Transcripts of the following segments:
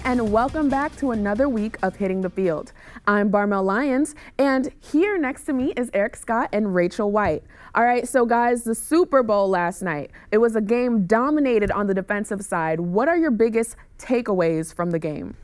and welcome back to another week of Hitting the Field. I'm Barmel Lyons, and here next to me is Eric Scott and Rachel White. All right, so guys, the Super Bowl last night. It was a game dominated on the defensive side. What are your biggest takeaways from the game?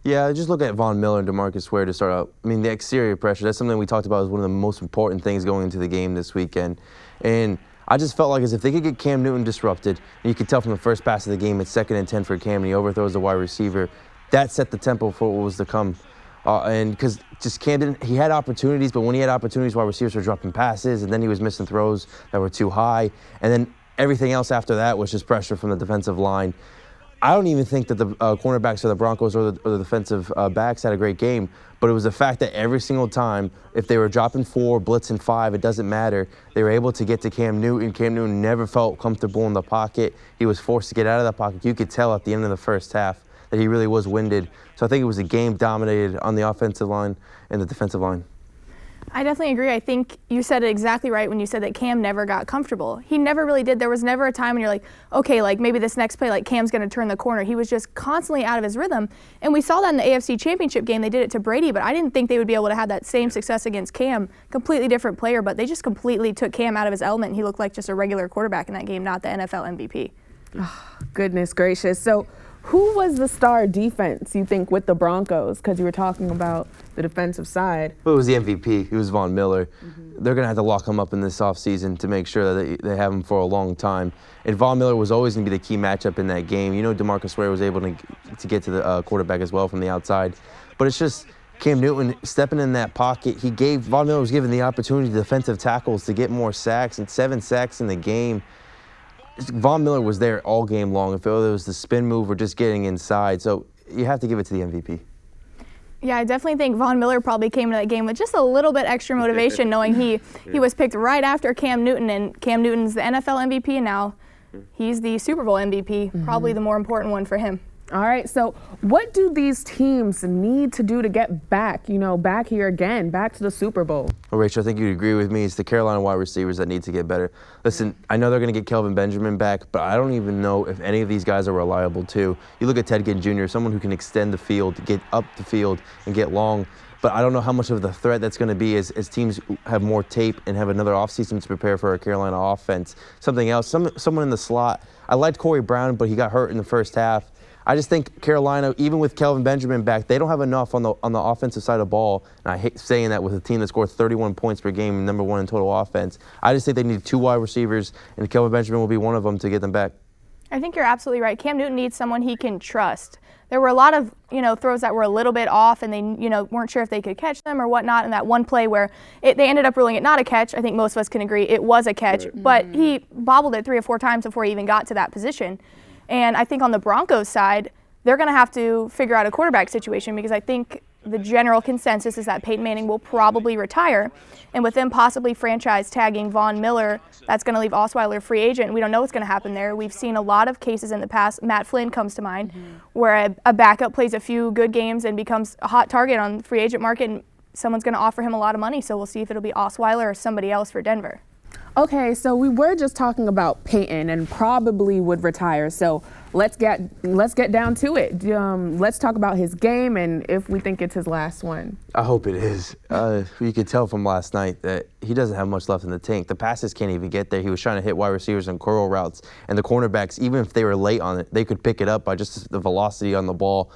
Yeah, just look at Von Miller and DeMarcus Ware to start out. I mean, the exterior pressure, that's something we talked about as one of the most important things going into the game this weekend. And I just felt like as if they could get Cam Newton disrupted, and you could tell from the first pass of the game, it's 2nd and 10 for Cam, and he overthrows the wide receiver. That set the tempo for what was to come. And because just Cam didn't, he had opportunities, but when he had opportunities, wide receivers were dropping passes, and then he was missing throws that were too high. And then everything else after that was just pressure from the defensive line. I don't even think that the cornerbacks of the Broncos or the defensive backs had a great game, but it was the fact that every single time, if they were dropping 4, blitzing 5, it doesn't matter. They were able to get to Cam Newton. Cam Newton never felt comfortable in the pocket. He was forced to get out of the pocket. You could tell at the end of the first half that he really was winded. So I think it was a game dominated on the offensive line and the defensive line. I definitely agree. I think you said it exactly right when you said that Cam never got comfortable. He never really did. There was never a time when you're like, okay, like maybe this next play, like Cam's going to turn the corner. He was just constantly out of his rhythm. And we saw that in the AFC Championship game. They did it to Brady, but I didn't think they would be able to have that same success against Cam. Completely different player, but they just completely took Cam out of his element. And he looked like just a regular quarterback in that game, not the NFL MVP. Oh, goodness gracious. So who was the star defense, you think, with the Broncos? Because you were talking about the defensive side. Well, it was the MVP. It was Von Miller. They're going to have to lock him up in this offseason to make sure that they have him for a long time. And Von Miller was always going to be the key matchup in that game. You know, DeMarcus Ware was able to get to the quarterback as well from the outside. But it's just Cam Newton stepping in that pocket. Von Miller was given the opportunity to defensive tackles to get more sacks, and 7 sacks in the game. Von Miller was there all game long, if it was the spin move or just getting inside. So you have to give it to the MVP. Yeah, I definitely think Von Miller probably came to that game with just a little bit extra motivation, knowing he was picked right after Cam Newton, and Cam Newton's the NFL MVP, and now he's the Super Bowl MVP, probably the more important one for him. All right, so what do these teams need to do to get back here again, back to the Super Bowl? Well, Rachel, I think you'd agree with me. It's the Carolina wide receivers that need to get better. Listen, I know they're going to get Kelvin Benjamin back, but I don't even know if any of these guys are reliable, too. You look at Ted Ginn Jr., someone who can extend the field, get up the field, and get long. But I don't know how much of the threat that's going to be as teams have more tape and have another offseason to prepare for a Carolina offense. Something else, someone in the slot. I liked Corey Brown, but he got hurt in the first half. I just think Carolina, even with Kelvin Benjamin back, they don't have enough on the offensive side of the ball. And I hate saying that with a team that scores 31 points per game, number 1 in total offense. I just think they need 2 wide receivers, and Kelvin Benjamin will be one of them to get them back. I think you're absolutely right. Cam Newton needs someone he can trust. There were a lot of, throws that were a little bit off, and they, weren't sure if they could catch them or whatnot. And that one play where they ended up ruling it not a catch, I think most of us can agree it was a catch, but he bobbled it 3 or 4 times before he even got to that position. And I think on the Broncos side, they're going to have to figure out a quarterback situation, because I think the general consensus is that Peyton Manning will probably retire. And with them possibly franchise tagging Von Miller, that's going to leave Osweiler free agent. We don't know what's going to happen there. We've seen a lot of cases in the past. Matt Flynn comes to mind, where a backup plays a few good games and becomes a hot target on the free agent market, and someone's going to offer him a lot of money. So we'll see if it'll be Osweiler or somebody else for Denver. Okay, so we were just talking about Peyton and probably would retire. So let's get down to it. Let's talk about his game and if we think it's his last one. I hope it is. You could tell from last night that he doesn't have much left in the tank. The passes can't even get there. He was trying to hit wide receivers and curl routes, and the cornerbacks, even if they were late on it, they could pick it up by just the velocity on the ball.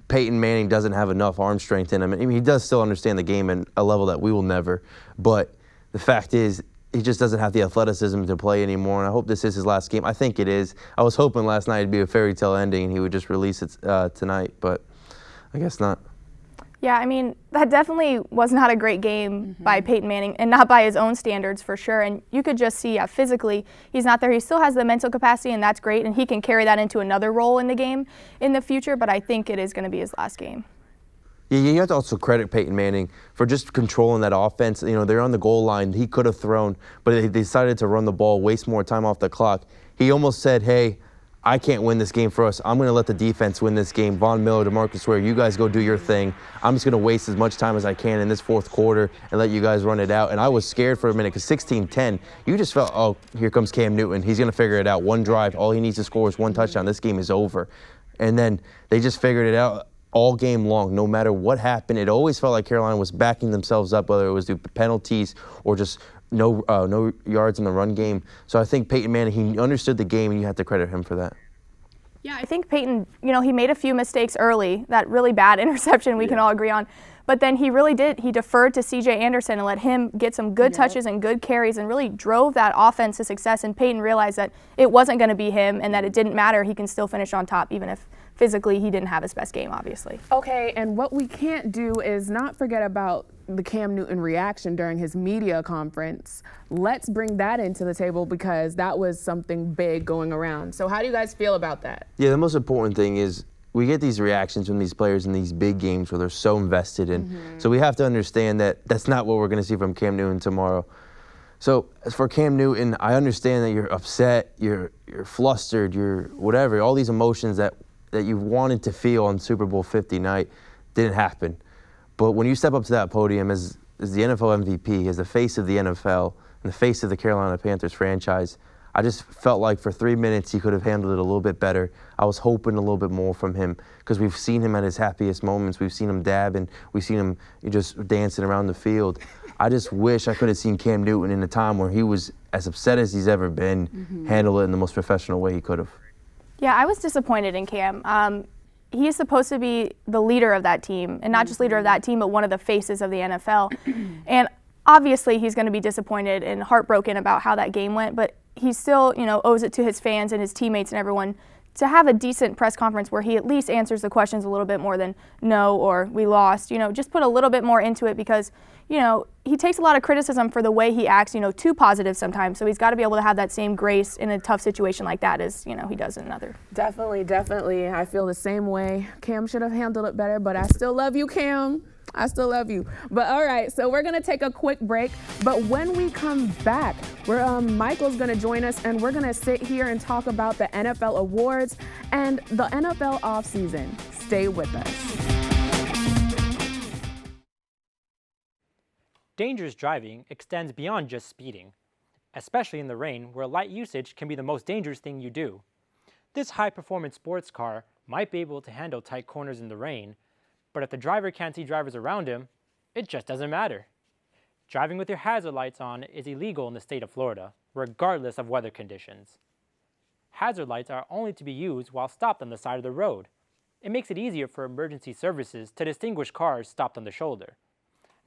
Peyton Manning doesn't have enough arm strength in him. I mean, he does still understand the game at a level that we will never. But the fact is, he just doesn't have the athleticism to play anymore, and I hope this is his last game. I think it is. I was hoping last night it'd be a fairy tale ending and he would just release it tonight, but I guess not. Yeah, I mean, that definitely was not a great game by Peyton Manning, and not by his own standards for sure. And you could just see physically he's not there. He still has the mental capacity, and that's great, and he can carry that into another role in the game in the future, but I think it is going to be his last game. Yeah, you have to also credit Peyton Manning for just controlling that offense. They're on the goal line. He could have thrown, but they decided to run the ball, waste more time off the clock. He almost said, hey, I can't win this game for us. I'm going to let the defense win this game. Von Miller, DeMarcus Ware, you guys go do your thing. I'm just going to waste as much time as I can in this fourth quarter and let you guys run it out. And I was scared for a minute because 16-10, you just felt, oh, here comes Cam Newton. He's going to figure it out. One drive, all he needs to score is one touchdown. This game is over. And then they just figured it out all game long. No matter what happened, it always felt like Carolina was backing themselves up, whether it was through penalties or just no yards in the run game. So I think Peyton Manning, he understood the game, and you have to credit him for that. Yeah, I think Peyton, he made a few mistakes early, that really bad interception we can all agree on. But then he really did. He deferred to CJ Anderson and let him get some good touches and good carries and really drove that offense to success. And Peyton realized that it wasn't going to be him and that it didn't matter. He can still finish on top, even if physically he didn't have his best game, obviously. Okay, and what we can't do is not forget about the Cam Newton reaction during his media conference. Let's bring that into the table because that was something big going around. So how do you guys feel about that? Yeah, the most important thing is we get these reactions from these players in these big games where they're so invested in. So we have to understand that that's not what we're going to see from Cam Newton tomorrow. So as for Cam Newton, I understand that you're upset, you're flustered, you're whatever, all these emotions that you wanted to feel on Super Bowl 50 night didn't happen. But when you step up to that podium as the NFL MVP, as the face of the NFL, and the face of the Carolina Panthers franchise, I just felt like for 3 minutes he could have handled it a little bit better. I was hoping a little bit more from him because we've seen him at his happiest moments. We've seen him dab and we've seen him just dancing around the field. I just wish I could have seen Cam Newton in a time where he was as upset as he's ever been, handle it in the most professional way he could have. Yeah, I was disappointed in Cam. He's supposed to be the leader of that team, and not just leader of that team, but one of the faces of the NFL. And obviously he's going to be disappointed and heartbroken about how that game went, but he still, owes it to his fans and his teammates and everyone to have a decent press conference where he at least answers the questions a little bit more than no or we lost. Just put a little bit more into it because, he takes a lot of criticism for the way he acts, too positive sometimes. So he's got to be able to have that same grace in a tough situation like that as, he does in another. Definitely. I feel the same way. Cam should have handled it better, but I still love you, Cam. I still love you. But all right, so we're going to take a quick break. But when we come back, Michael's going to join us, and we're going to sit here and talk about the NFL awards and the NFL offseason. Stay with us. Dangerous driving extends beyond just speeding, especially in the rain where light usage can be the most dangerous thing you do. This high-performance sports car might be able to handle tight corners in the rain, but if the driver can't see drivers around him, it just doesn't matter. Driving with your hazard lights on is illegal in the state of Florida, regardless of weather conditions. Hazard lights are only to be used while stopped on the side of the road. It makes it easier for emergency services to distinguish cars stopped on the shoulder.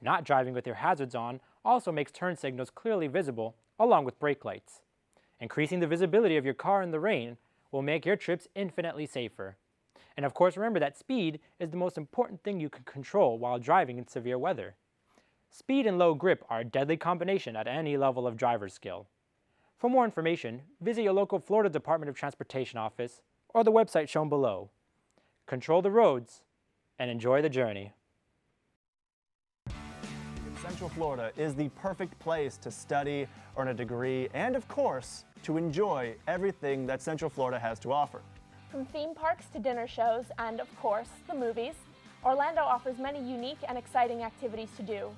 Not driving with your hazards on also makes turn signals clearly visible, along with brake lights. Increasing the visibility of your car in the rain will make your trips infinitely safer. And of course, remember that speed is the most important thing you can control while driving in severe weather. Speed and low grip are a deadly combination at any level of driver skill. For more information, visit your local Florida Department of Transportation office or the website shown below. Control the roads and enjoy the journey. Central Florida is the perfect place to study, earn a degree, and of course, to enjoy everything that Central Florida has to offer. From theme parks to dinner shows and, of course, the movies, Orlando offers many unique and exciting activities to do.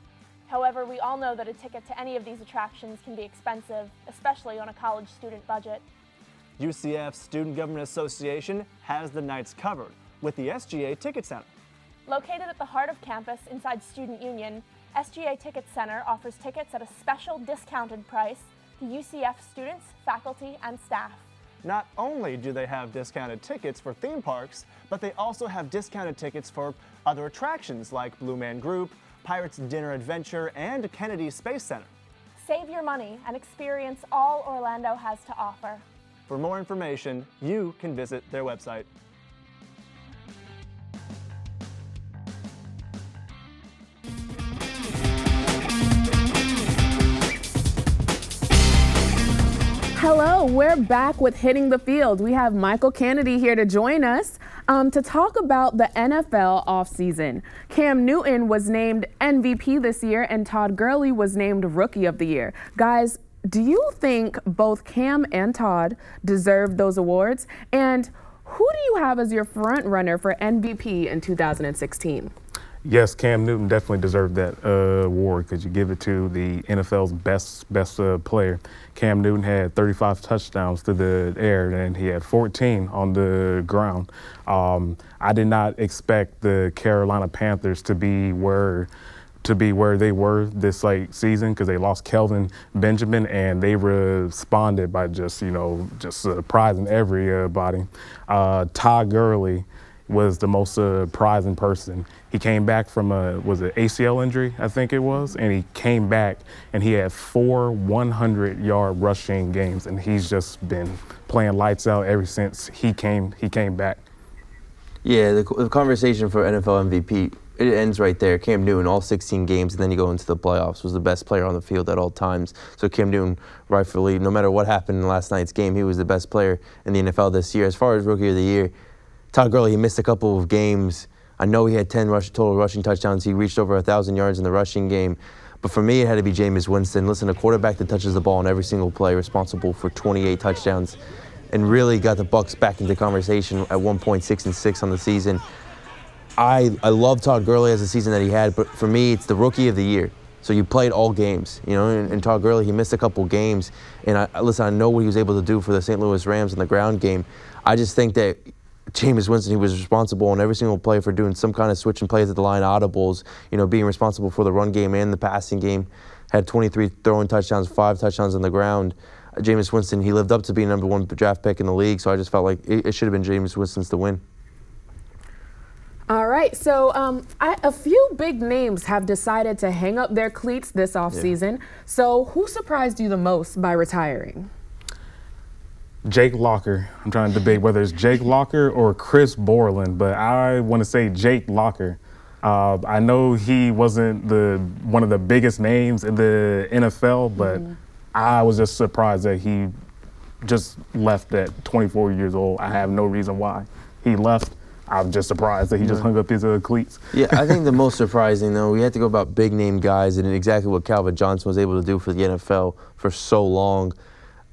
However, we all know that a ticket to any of these attractions can be expensive, especially on a college student budget. UCF's Student Government Association has the nights covered with the SGA Ticket Center. Located at the heart of campus inside Student Union, SGA Ticket Center offers tickets at a special discounted price to UCF students, faculty, and staff. Not only do they have discounted tickets for theme parks, but they also have discounted tickets for other attractions like Blue Man Group, Pirates Dinner Adventure, and Kennedy Space Center. Save your money and experience all Orlando has to offer. For more information, you can visit their website. Hello, we're back with Hitting the Field. We have Michael Kennedy here to join us to talk about the NFL offseason. Cam Newton was named MVP this year and Todd Gurley was named Rookie of the Year. Guys, do you think both Cam and Todd deserve those awards? And who do you have as your front runner for MVP in 2016? Yes, Cam Newton definitely deserved that award because you give it to the NFL's best player. Cam Newton had 35 touchdowns through the air and he had 14 on the ground. I did not expect the Carolina Panthers to be where they were this season because they lost Kelvin Benjamin and they responded by just surprising everybody. Todd Gurley was the most surprising person. He came back from was it ACL injury, I think it was, and he came back and he had 4 100-yard rushing games, and he's just been playing lights out ever since he came back. Yeah, the conversation for NFL MVP, it ends right there. Cam Newton, all 16 games, and then you go into the playoffs, was the best player on the field at all times. So Cam Newton, rightfully, no matter what happened in last night's game, he was the best player in the NFL this year. As far as Rookie of the Year, Todd Gurley, he missed a couple of games. I know he had 10 total rushing touchdowns. He reached over 1,000 yards in the rushing game. But for me, it had to be Jameis Winston. Listen, a quarterback that touches the ball in every single play, responsible for 28 touchdowns, and really got the Bucs back into conversation at one point, 6-6 on the season. I love Todd Gurley as the season that he had, but for me, it's the Rookie of the Year. So you played all games, and Todd Gurley, he missed a couple games. And I know what he was able to do for the St. Louis Rams in the ground game. I just think that Jameis Winston, he was responsible on every single play for doing some kind of switch and plays at the line, audibles, being responsible for the run game and the passing game. Had 23 throwing touchdowns, 5 touchdowns on the ground. Jameis Winston, he lived up to being number 1 draft pick in the league, so I just felt like it should have been Jameis Winston's to win. All right, so a few big names have decided to hang up their cleats this offseason. Yeah. So who surprised you the most by retiring? Jake Locker. I'm trying to debate whether it's Jake Locker or Chris Borland, but I want to say Jake Locker. I know he wasn't one of the biggest names in the NFL, but I was just surprised that he just left at 24 years old. I have no reason why he left. I'm just surprised that he just hung up his cleats. Yeah, I think the most surprising, though, we had to go about big name guys and exactly what Calvin Johnson was able to do for the NFL for so long.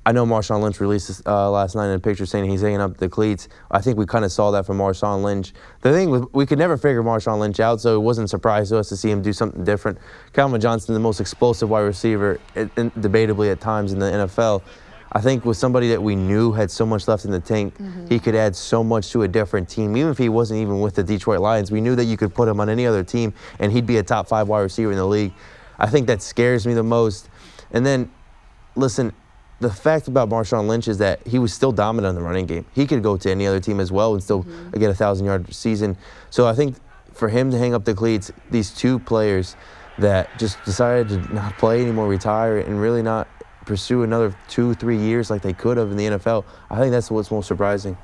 I know Marshawn Lynch released this, last night in a picture saying he's hanging up the cleats. I think we kind of saw that from Marshawn Lynch. The thing was, we could never figure Marshawn Lynch out, so it wasn't a surprise to us to see him do something different. Calvin Johnson, the most explosive wide receiver, debatably at times in the NFL. I think with somebody that we knew had so much left in the tank, he could add so much to a different team. Even if he wasn't even with the Detroit Lions, we knew that you could put him on any other team and he'd be a top 5 wide receiver in the league. I think that scares me the most. And then, listen, the fact about Marshawn Lynch is that he was still dominant in the running game. He could go to any other team as well and still get a 1,000-yard season. So I think for him to hang up the cleats, these 2 players that just decided to not play anymore, retire, and really not pursue another 2-3 years like they could have in the NFL, I think that's what's most surprising.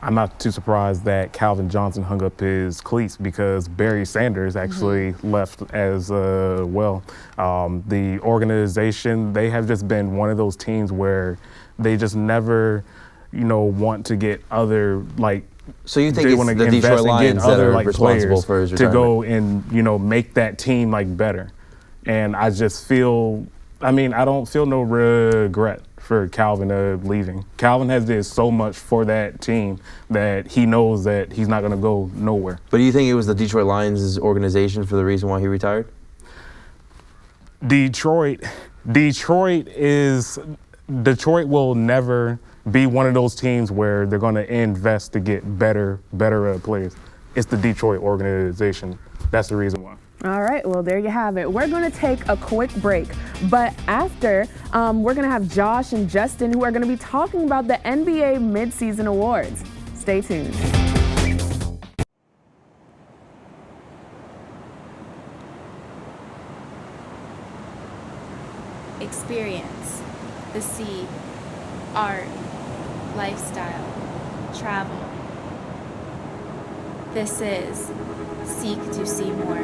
I'm not too surprised that Calvin Johnson hung up his cleats because Barry Sanders actually left as well. The organization, they have just been one of those teams where they just never, want to get other, so you think it's the Detroit Lions that are responsible for his retirement? To go and, make that team, better. And I just feel, I don't feel no regret for Calvin leaving. Calvin has did so much for that team that he knows that he's not going to go nowhere. But do you think it was the Detroit Lions' organization for the reason why he retired? Detroit will never be one of those teams where they're going to invest to get better players. It's the Detroit organization. That's the reason why. All right, well, there you have it. We're going to take a quick break, but after, we're going to have Josh and Justin who are going to be talking about the NBA midseason awards. Stay tuned. Experience, the sea, art, lifestyle, travel. This is Seek to See More.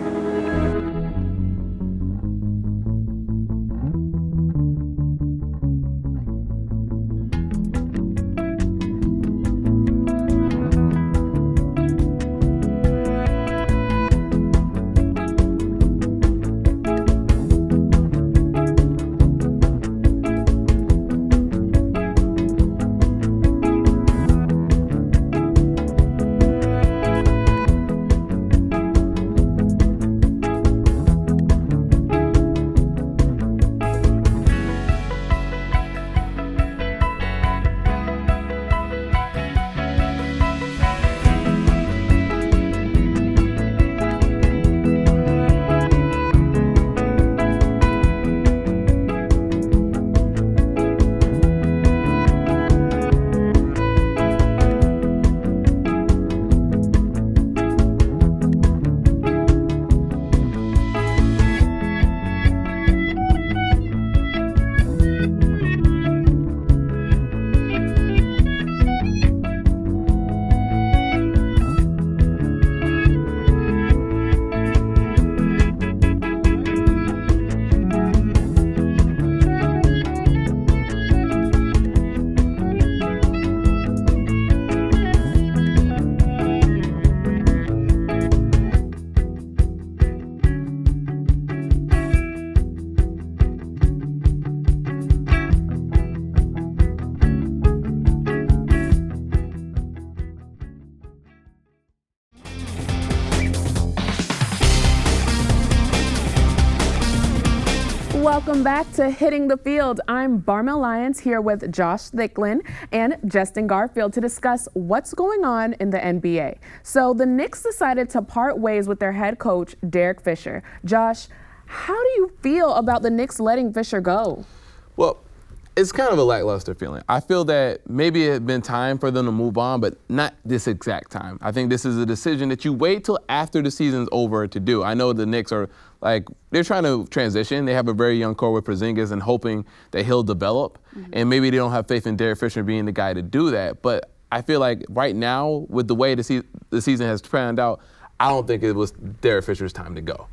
Welcome back to Hitting the Field. I'm Barmel Lyons here with Josh Thicklin and Justin Garfield to discuss what's going on in the NBA. So the Knicks decided to part ways with their head coach, Derek Fisher. Josh, how do you feel about the Knicks letting Fisher go? Well, it's kind of a lackluster feeling. I feel that maybe it had been time for them to move on, but not this exact time. I think this is a decision that you wait till after the season's over to do. I know the Knicks are they're trying to transition. They have a very young core with Porzingis and hoping that he'll develop. And maybe they don't have faith in Derek Fisher being the guy to do that. But I feel like right now, with the way the season has panned out, I don't think it was Derek Fisher's time to go.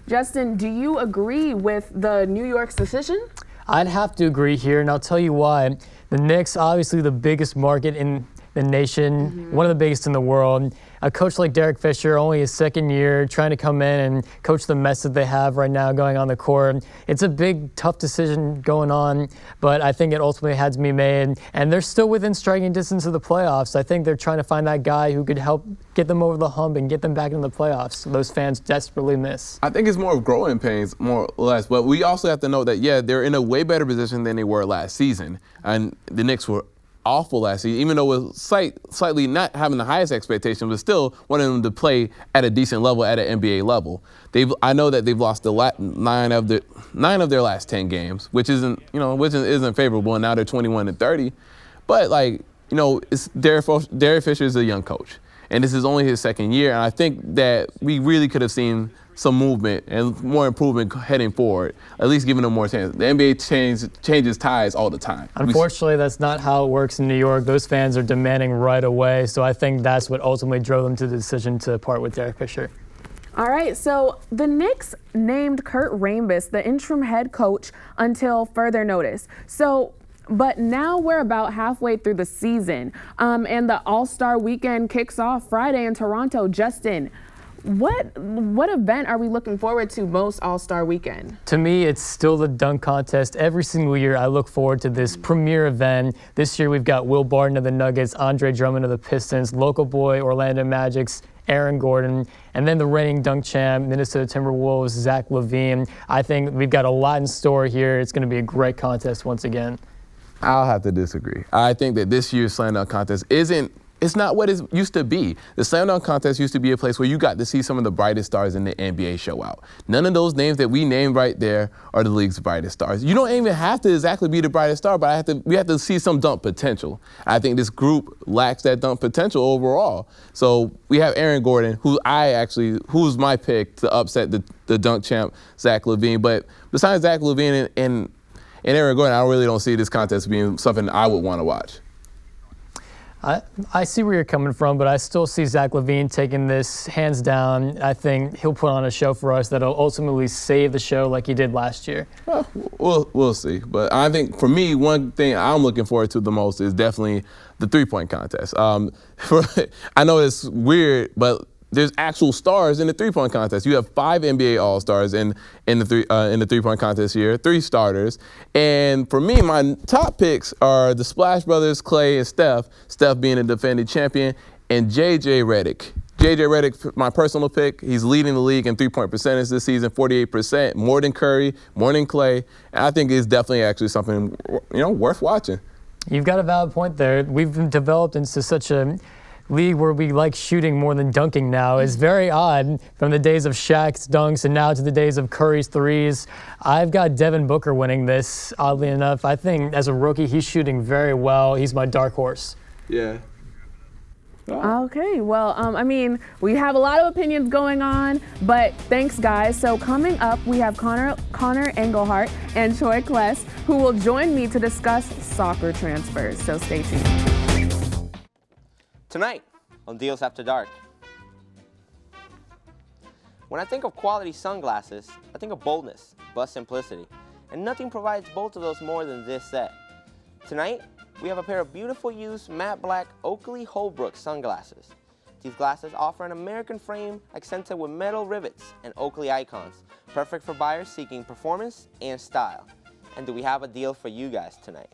Justin, do you agree with the New York's decision? I'd have to agree here, and I'll tell you why. The Knicks, obviously the biggest market in the nation, one of the biggest in the world. A coach like Derek Fisher, only his second year, trying to come in and coach the mess that they have right now going on the court. It's a big, tough decision going on, but I think it ultimately had to be made. And they're still within striking distance of the playoffs. I think they're trying to find that guy who could help get them over the hump and get them back into the playoffs. Those fans desperately miss. I think it's more of growing pains, more or less. But we also have to know that, yeah, they're in a way better position than they were last season. And the Knicks were awful last season, even though it was slightly not having the highest expectations, but still wanting them to play at a decent level, at an NBA level. I know that they've lost nine of their last 10 games, which isn't favorable, and now they're 21-30. But Derek Fisher is a young coach, and this is only his second year, and I think that we really could have seen some movement and more improvement heading forward, at least giving them more chance. The NBA changes ties all the time. Unfortunately, that's not how it works in New York. Those fans are demanding right away, so I think that's what ultimately drove them to the decision to part with Derek Fisher. All right, so the Knicks named Kurt Rambis the interim head coach until further notice. But now we're about halfway through the season, and the All-Star weekend kicks off Friday in Toronto. Justin, what event are we looking forward to most All-Star weekend? To me, it's still the dunk contest. Every single year, I look forward to this premier event. This year, we've got Will Barton of the Nuggets, Andre Drummond of the Pistons, local boy Orlando Magic's Aaron Gordon, and then the reigning dunk champ, Minnesota Timberwolves, Zach LaVine. I think we've got a lot in store here. It's going to be a great contest once again. I'll have to disagree. I think that this year's slam dunk contest it's not what it used to be. The slam dunk contest used to be a place where you got to see some of the brightest stars in the NBA show out. None of those names that we named right there are the league's brightest stars. You don't even have to exactly be the brightest star, but we have to see some dunk potential. I think this group lacks that dunk potential overall. So we have Aaron Gordon, who's my pick to upset the dunk champ, Zach LaVine. But besides Zach LaVine and Aaron Gordon, I really don't see this contest being something I would want to watch. I see where you're coming from, but I still see Zach LaVine taking this hands down. I think he'll put on a show for us that'll ultimately save the show like he did last year. Well, we'll see. But I think for me, one thing I'm looking forward to the most is definitely the three-point contest. I know it's weird, but there's actual stars in the three-point contest. You have 5 NBA All-Stars in the three-point contest here, 3 starters. And for me, my top picks are the Splash Brothers, Clay and Steph. Steph being a defending champion, and JJ Redick. JJ Redick, my personal pick. He's leading the league in three-point percentage this season, 48%, more than Curry, more than Clay. And I think it's definitely actually something worth watching. You've got a valid point there. We've developed into such a league where we like shooting more than dunking now. Is very odd from the days of Shaq's dunks and now to the days of Curry's threes. I've got Devin Booker winning this, oddly enough. I think as a rookie, he's shooting very well. He's my dark horse. Yeah. Okay, well, we have a lot of opinions going on, but thanks, guys. So coming up, we have Connor Engelhart and Troy Kless, who will join me to discuss soccer transfers. So stay tuned. Tonight on Deals After Dark. When I think of quality sunglasses, I think of boldness, but simplicity. And nothing provides both of those more than this set. Tonight, we have a pair of beautiful used matte black Oakley Holbrook sunglasses. These glasses offer an American frame accented with metal rivets and Oakley icons, perfect for buyers seeking performance and style. And do we have a deal for you guys tonight?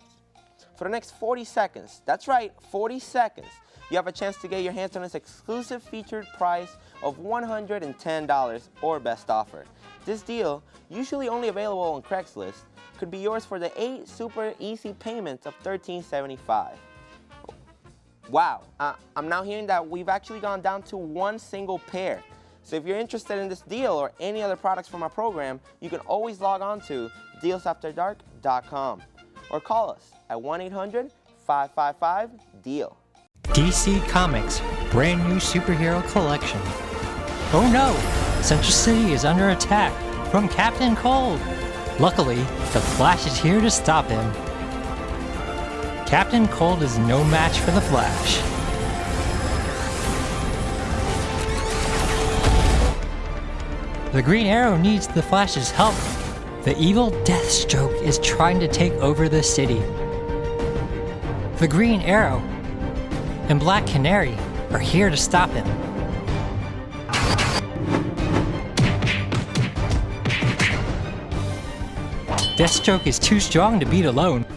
For the next 40 seconds, that's right, 40 seconds, you have a chance to get your hands on this exclusive featured price of $110 or best offer. This deal, usually only available on Craigslist, could be yours for the 8 super easy payments of $13.75. Wow, I'm now hearing that we've actually gone down to one single pair. So if you're interested in this deal or any other products from our program, you can always log on to dealsafterdark.com or call us at 1-800-555-DEAL. DC Comics brand new superhero collection. Oh no! Central City is under attack from Captain Cold. Luckily, the Flash is here to stop him. Captain Cold is no match for the Flash. The Green Arrow needs the Flash's help. The evil Deathstroke is trying to take over the city. The Green Arrow and Black Canary are here to stop him. Deathstroke is too strong to beat alone.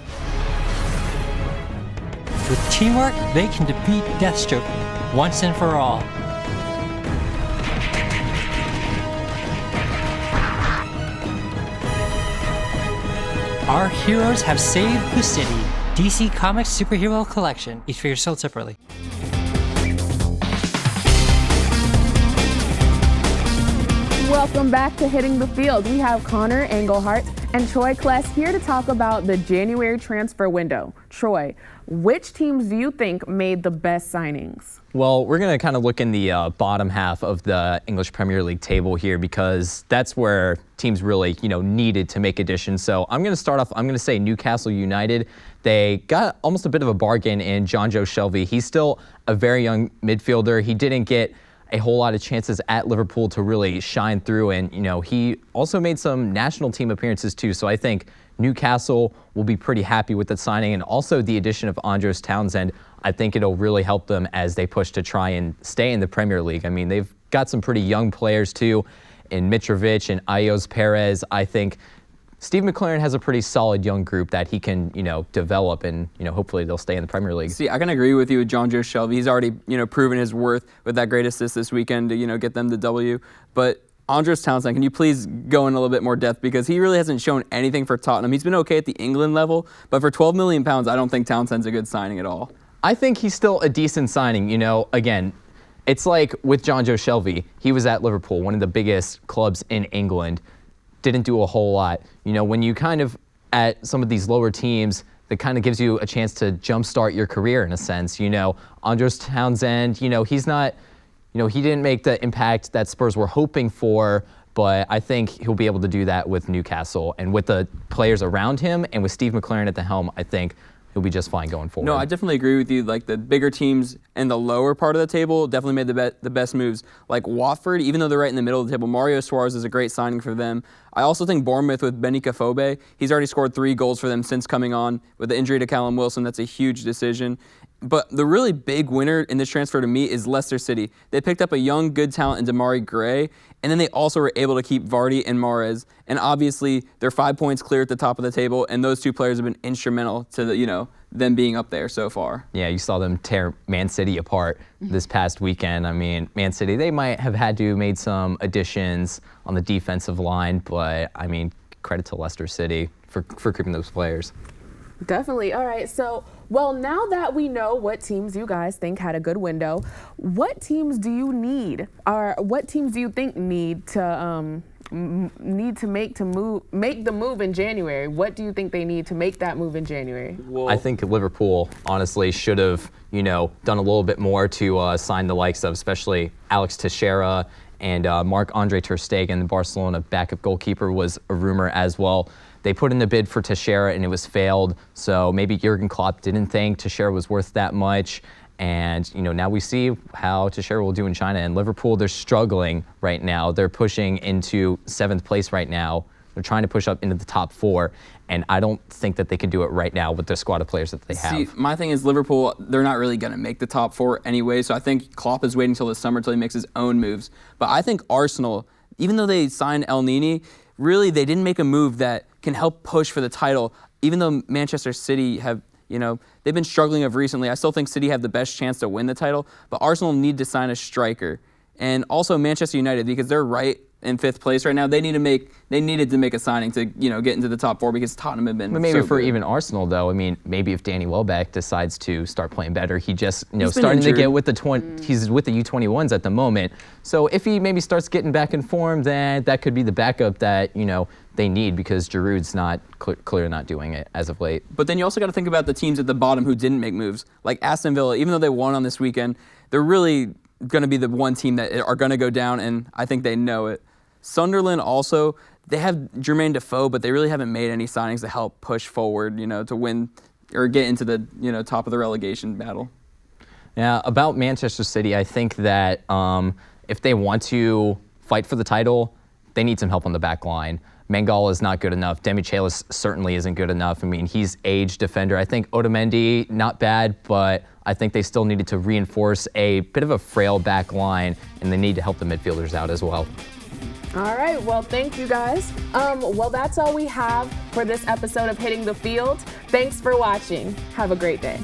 With teamwork, they can defeat Deathstroke once and for all. Our heroes have saved the city. DC Comics Superhero Collection. Each figure sold separately. Welcome back to Hitting the Field. We have Connor Engelhart and Troy Kless here to talk about the January transfer window. Troy, which teams do you think made the best signings? Well, we're going to kind of look in the bottom half of the English Premier League table here because that's where teams really, needed to make additions. So I'm going to start off, I'm going to say Newcastle United. They got almost a bit of a bargain in John Joe Shelby. He's still a very young midfielder. He didn't get a whole lot of chances at Liverpool to really shine through. And, he also made some national team appearances too. So I think Newcastle will be pretty happy with the signing, and also the addition of Andros Townsend. I think it'll really help them as they push to try and stay in the Premier League. I mean, they've got some pretty young players too in Mitrovic and Ayos Perez. I think Steve McLaren has a pretty solid young group that he can, develop, and, hopefully they'll stay in the Premier League. See, I can agree with you with John Joe Shelby. He's already, proven his worth with that great assist this weekend to, get them the W. But Andros Townsend, can you please go in a little bit more depth? Because he really hasn't shown anything for Tottenham. He's been okay at the England level, but for £12 million, I don't think Townsend's a good signing at all. I think he's still a decent signing. Again, it's like with John Joe Shelby. He was at Liverpool, one of the biggest clubs in England. Didn't do a whole lot. When you kind of at some of these lower teams, that kind of gives you a chance to jumpstart your career in a sense. Andros Townsend, he's not, he didn't make the impact that Spurs were hoping for, but I think he'll be able to do that with Newcastle. And with the players around him and with Steve McLaren at the helm, I think he'll be just fine going forward. No, I definitely agree with you. Like, the bigger teams in the lower part of the table definitely made the best moves. Like Watford, even though they're right in the middle of the table, Mario Suarez is a great signing for them. I also think Bournemouth with Benny Kafobe, he's already scored 3 goals for them since coming on. With the injury to Callum Wilson, that's a huge decision. But the really big winner in this transfer to me is Leicester City. They picked up a young, good talent in Damari Gray, and then they also were able to keep Vardy and Mahrez. And obviously, they're 5 points clear at the top of the table, and those two players have been instrumental to them being up there so far. Yeah, you saw them tear Man City apart this past weekend. I mean, Man City, they might have had to made some additions on the defensive line, but I mean, credit to Leicester City for keeping those players. Definitely. All right. So, now that we know what teams you guys think had a good window, what teams do you need, or what teams do you think need to make the move in January? What do you think they need to make that move in January? I think Liverpool honestly should have, done a little bit more to sign the likes of especially Alex Teixeira and Marc-Andre ter Stegen. The Barcelona backup goalkeeper was a rumor as well. They put in the bid for Teixeira and it was failed. So maybe Jurgen Klopp didn't think Teixeira was worth that much. And, now we see how Teixeira will do in China. And Liverpool, they're struggling right now. They're pushing into 7th place right now. They're trying to push up into the top 4. And I don't think that they can do it right now with the squad of players that they have. See, my thing is Liverpool, they're not really going to make the top 4 anyway. So I think Klopp is waiting until the summer until he makes his own moves. But I think Arsenal, even though they signed El Nini, really they didn't make a move that can help push for the title. Even though Manchester City have You know, they've been struggling of recently. I still think City have the best chance to win the title, but Arsenal need to sign a striker. And also Manchester United, because they're right in 5th place right now. They needed to make a signing to, you know, get into the top 4 because Tottenham have been But maybe so for good. even Arsenal, though, I mean, maybe if Danny Welbeck decides to start playing better, he just, you know, He's been starting to injured. get with the he's with the U21s at the moment. So if he maybe starts getting back in form, then that could be the backup that, you know, they need, because Giroud's not clearly not doing it as of late. But then you also got to think about the teams at the bottom who didn't make moves. Like Aston Villa, even though they won on this weekend, they're really going to be the one team that are going to go down, and I think they know it. Sunderland also, they have Jermaine Defoe, but they really haven't made any signings to help push forward, you know, to win or get into the, you know, top of the relegation battle. Yeah, about Manchester City, I think that if they want to fight for the title, they need some help on the back line. Mangala is not good enough. Demichelis certainly isn't good enough. I mean, he's aged defender. I think Otamendi, not bad, but I think they still needed to reinforce a bit of a frail back line, and they need to help the midfielders out as well. All right, well, thank you guys. Well, that's all we have for this episode of Hitting the Field. Thanks for watching. Have a great day.